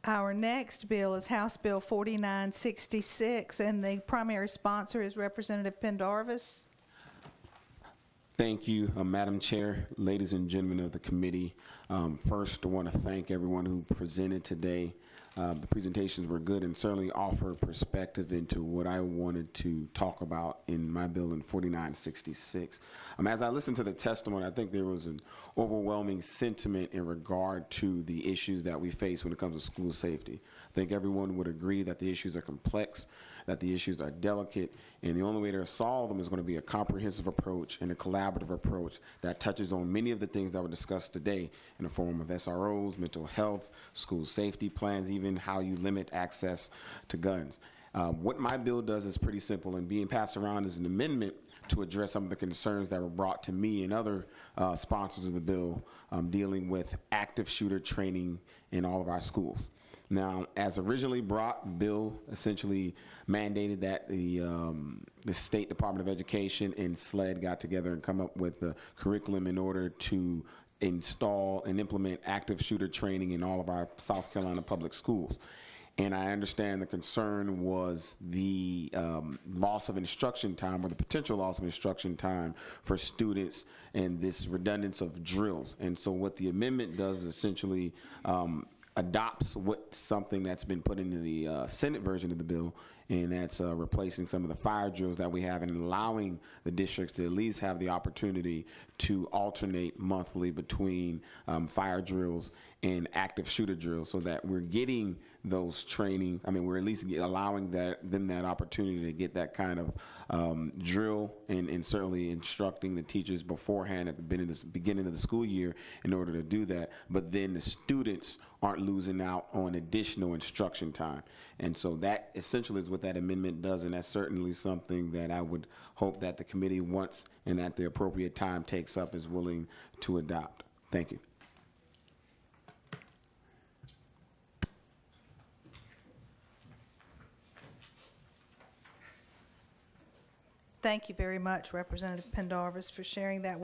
Our next bill is House Bill 4966, and the primary sponsor is Representative Pendarvis. Thank you, Madam Chair, ladies and gentlemen of the committee. First, I want to thank everyone who presented today. The presentations were good and certainly offer perspective into what I wanted to talk about in my bill in 4966. As I listened to the testimony, I think there was an overwhelming sentiment in regard to the issues that we face when it comes to school safety. I think everyone would agree that the issues are complex, that the issues are delicate, and the only way to solve them is going to be a comprehensive approach and a collaborative approach that touches on many of the things that were discussed today in the form of SROs, mental health, school safety plans, even how you limit access to guns. What my bill does is pretty simple, and being passed around is an amendment to address some of the concerns that were brought to me and other sponsors of the bill dealing with active shooter training in all of our schools. Now, as originally brought, the bill essentially mandated that the State Department of Education and SLED got together and come up with a curriculum in order to install and implement active shooter training in all of our South Carolina public schools. And I understand the concern was the loss of instruction time, or the potential loss of instruction time for students, and this redundance of drills. And so what the amendment does is essentially adopts something that's been put into the Senate version of the bill, and that's replacing some of the fire drills that we have and allowing the districts to at least have the opportunity to alternate monthly between fire drills and active shooter drills, so that we're getting those training. We're at least allowing them that opportunity to get that kind of drill, and certainly instructing the teachers beforehand at the beginning of the school year in order to do that. But then the students aren't losing out on additional instruction time. And so that essentially is what that amendment does, and that's certainly something that I would hope that the committee, once and at the appropriate time takes up, is willing to adopt. Thank you. Thank you very much, Representative Pendarvis, for sharing that.